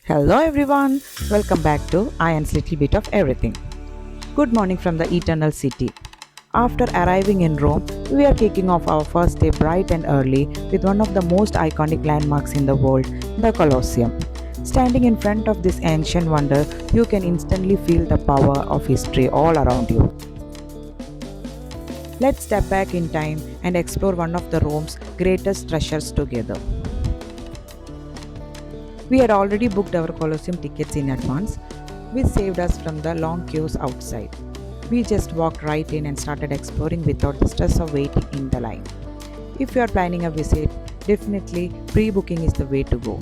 Hello everyone, welcome back to Iron's Little Bit of Everything. Good morning from the Eternal City. After arriving in Rome, we are kicking off our first day bright and early with one of the most iconic landmarks in the world, the Colosseum. Standing in front of this ancient wonder, you can instantly feel the power of history all around you. Let's step back in time and explore one of the Rome's greatest treasures together. We had already booked our Colosseum tickets in advance, which saved us from the long queues outside. We just walked right in and started exploring without the stress of waiting in the line. If you are planning a visit, definitely pre booking is the way to go.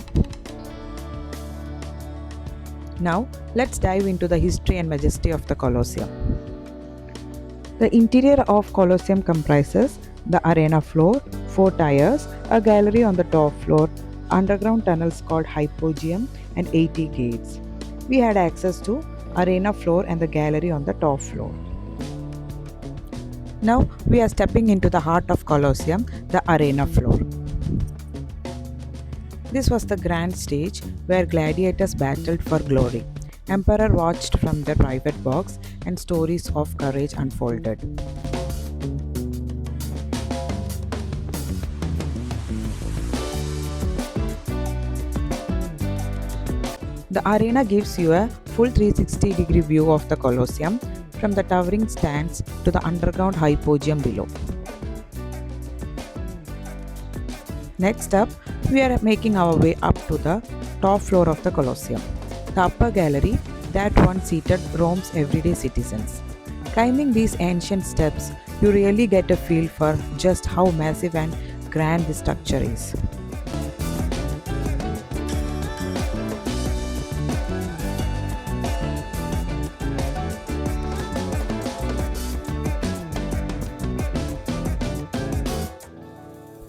Now, let's dive into the history and majesty of the Colosseum. The interior of Colosseum comprises the arena floor, four tiers, a gallery on the top floor, underground tunnels called Hypogeum, and 80 gates. We had access to arena floor and the gallery on the top floor. Now we are stepping into the heart of Colosseum, the arena floor. This was the grand stage where gladiators battled for glory. Emperor watched from their private box and stories of courage unfolded. The arena gives you a full 360-degree view of the Colosseum from the towering stands to the underground hypogeum below. Next up, we are making our way up to the top floor of the Colosseum, the upper gallery that once seated Rome's everyday citizens. Climbing these ancient steps, you really get a feel for just how massive and grand this structure is.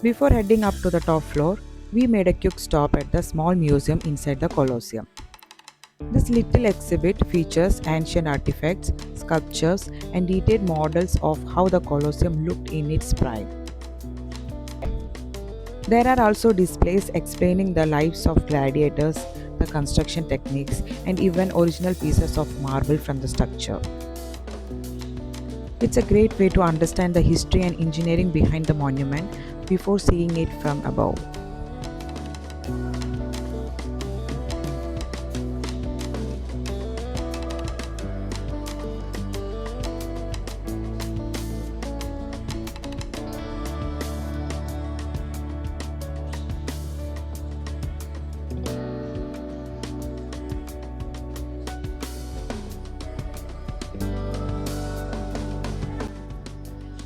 Before heading up to the top floor, we made a quick stop at the small museum inside the Colosseum. This little exhibit features ancient artifacts, sculptures, and detailed models of how the Colosseum looked in its prime. There are also displays explaining the lives of gladiators, the construction techniques, and even original pieces of marble from the structure. It's a great way to understand the history and engineering behind the monument before seeing it from above.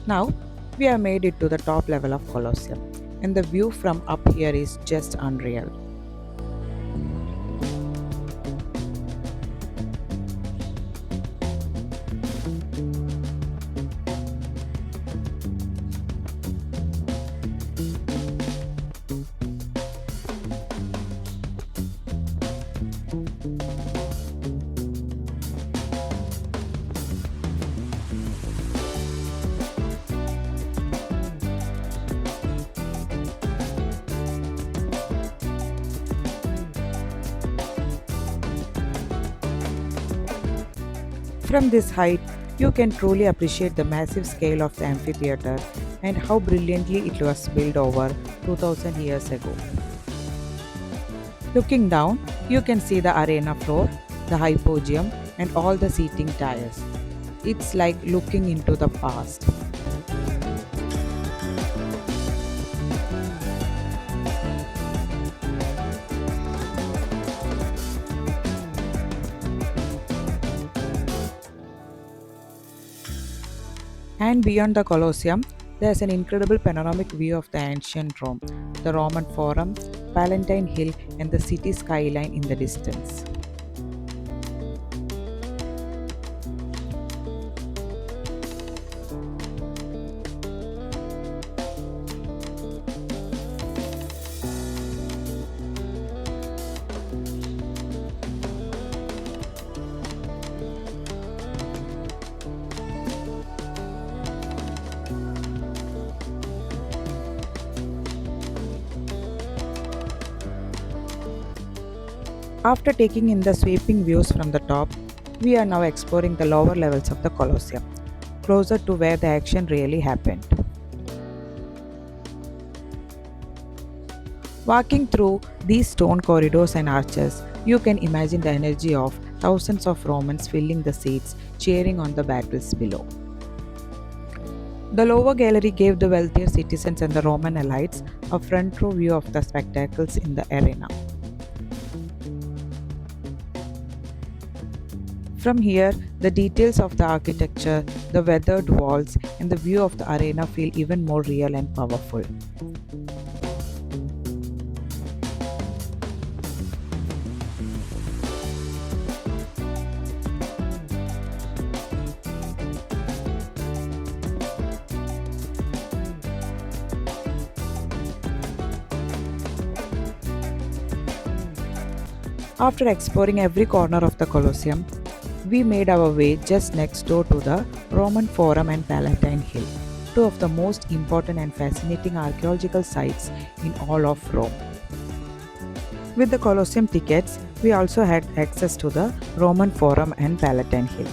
Now, we have made it to the top level of Colosseum, and the view from up here is just unreal. From this height, you can truly appreciate the massive scale of the amphitheater and how brilliantly it was built over 2000 years ago. Looking down, you can see the arena floor, the hypogeum, and all the seating tiers. It's like looking into the past. And beyond the Colosseum, there's an incredible panoramic view of the ancient Rome, the Roman Forum, Palatine Hill, and the city skyline in the distance. After taking in the sweeping views from the top, we are now exploring the lower levels of the Colosseum, closer to where the action really happened. Walking through these stone corridors and arches, you can imagine the energy of thousands of Romans filling the seats, cheering on the battles below. The lower gallery gave the wealthier citizens and the Roman elites a front row view of the spectacles in the arena. From here, the details of the architecture, the weathered walls, and the view of the arena feel even more real and powerful. After exploring every corner of the Colosseum, we made our way just next door to the Roman Forum and Palatine Hill, two of the most important and fascinating archaeological sites in all of Rome. With the Colosseum tickets, we also had access to the Roman Forum and Palatine Hill.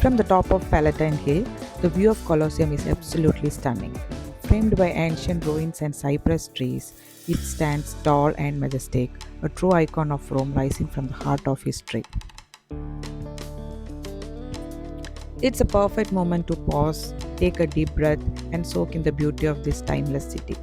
From the top of Palatine Hill, the view of Colosseum is absolutely stunning. Framed by ancient ruins and cypress trees, it stands tall and majestic, a true icon of Rome rising from the heart of history. It's a perfect moment to pause, take a deep breath, and soak in the beauty of this timeless city.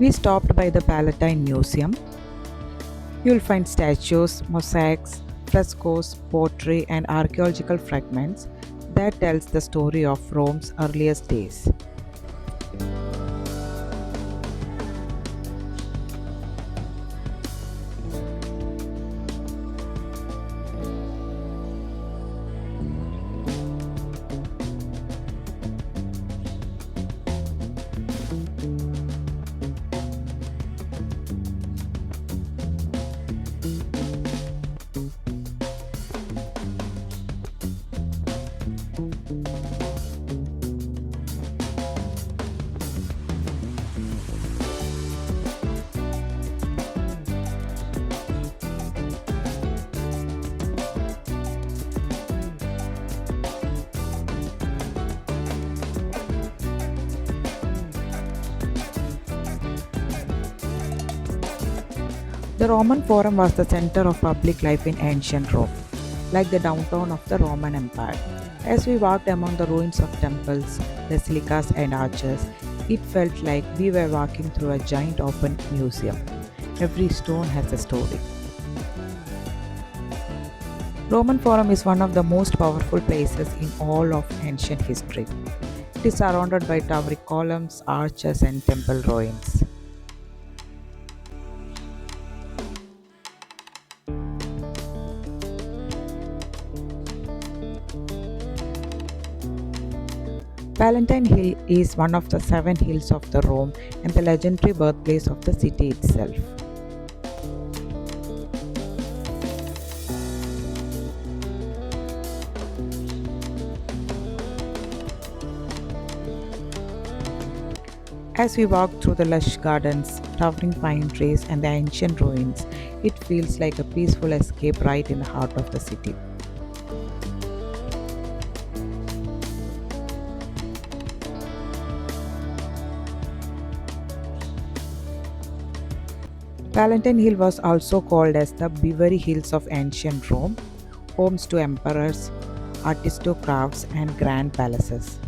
We stopped by the Palatine Museum. You'll find statues, mosaics, frescoes, pottery, and archaeological fragments that tells the story of Rome's earliest days. The Roman Forum was the center of public life in ancient Rome, like the downtown of the Roman Empire. As we walked among the ruins of temples, basilicas, and arches, it felt like we were walking through a giant open museum. Every stone has a story. Roman Forum is one of the most powerful places in all of ancient history. It is surrounded by towering columns, arches, and temple ruins. Palatine Hill is one of the seven hills of the Rome and the legendary birthplace of the city itself. As we walk through the lush gardens, towering pine trees, and the ancient ruins, it feels like a peaceful escape right in the heart of the city. Palatine Hill was also called as the Beverly Hills of ancient Rome, homes to emperors, aristocrats, and grand palaces.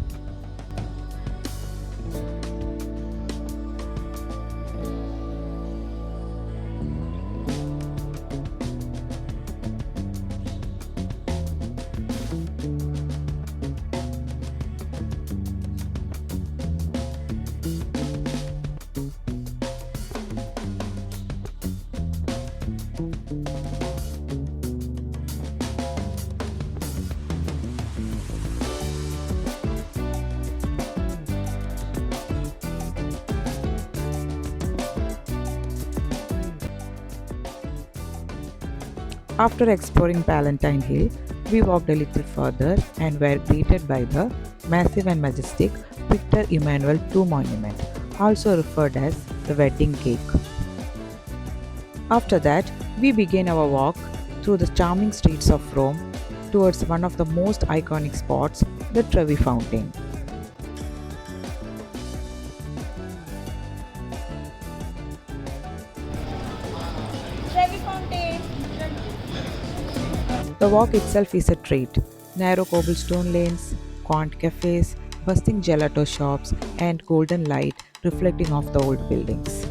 After exploring Palatine Hill, we walked a little further and were greeted by the massive and majestic Victor Emmanuel II Monument, also referred as the Wedding Cake. After that, we began our walk through the charming streets of Rome towards one of the most iconic spots, the Trevi Fountain. Trevi Fountain. The walk itself is a treat. Narrow cobblestone lanes, quaint cafes, bustling gelato shops, and golden light reflecting off the old buildings.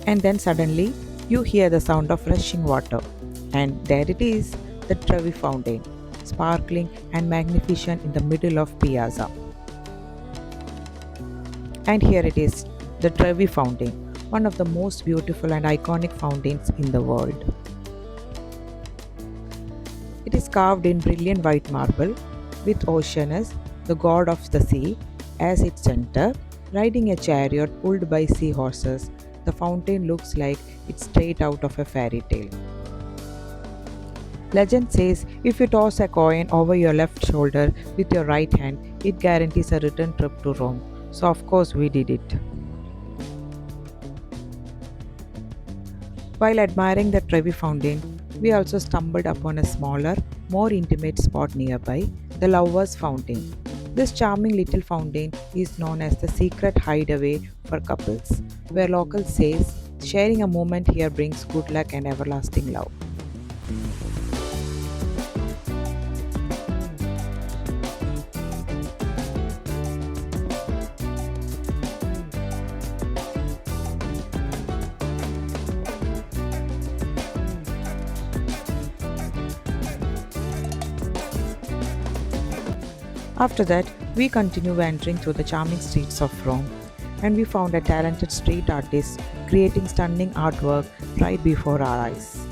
And then suddenly you hear the sound of rushing water, and there it is, the Trevi Fountain, sparkling and magnificent in the middle of Piazza. And here it is, the Trevi Fountain, one of the most beautiful and iconic fountains in the world. It is carved in brilliant white marble, with Oceanus, the god of the sea, as its center, riding a chariot pulled by seahorses. The fountain looks like it's straight out of a fairy tale. Legend says if you toss a coin over your left shoulder with your right hand, it guarantees a return trip to Rome. So, of course, we did it. While admiring the Trevi Fountain, we also stumbled upon a smaller, more intimate spot nearby, the Lovers' Fountain. This charming little fountain is known as the secret hideaway for couples, where locals say sharing a moment here brings good luck and everlasting love. After that, we continue wandering through the charming streets of Rome, and we found a talented street artist creating stunning artwork right before our eyes.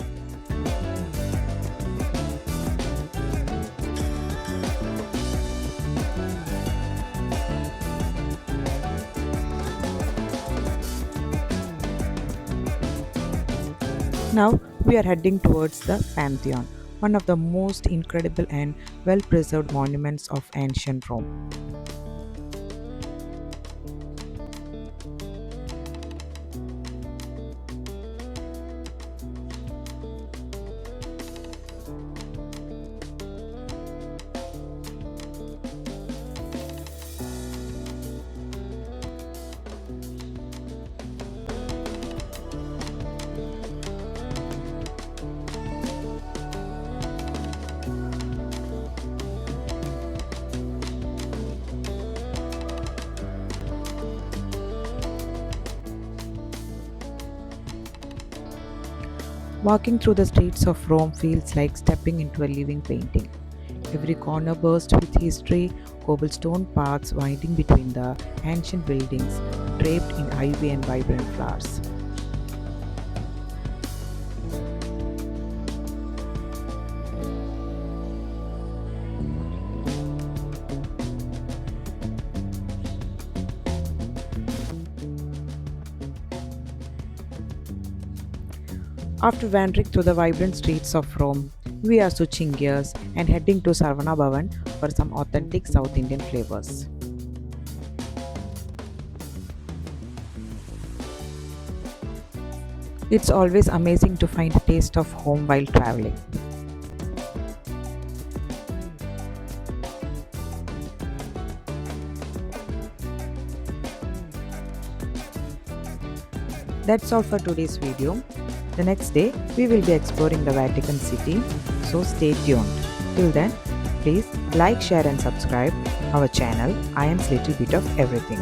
Now we are heading towards the Pantheon, one of the most incredible and well preserved monuments of ancient Rome. Walking through the streets of Rome feels like stepping into a living painting. Every corner bursts with history, cobblestone paths winding between the ancient buildings, draped in ivy and vibrant flowers. After wandering through the vibrant streets of Rome, we are switching gears and heading to Sarvana Bhavan for some authentic South Indian flavors. It's always amazing to find a taste of home while traveling. That's all for today's video. The next day, we will be exploring the Vatican City, so stay tuned. Till then, please like, share and subscribe our channel, Ian's Little Bit of Everything.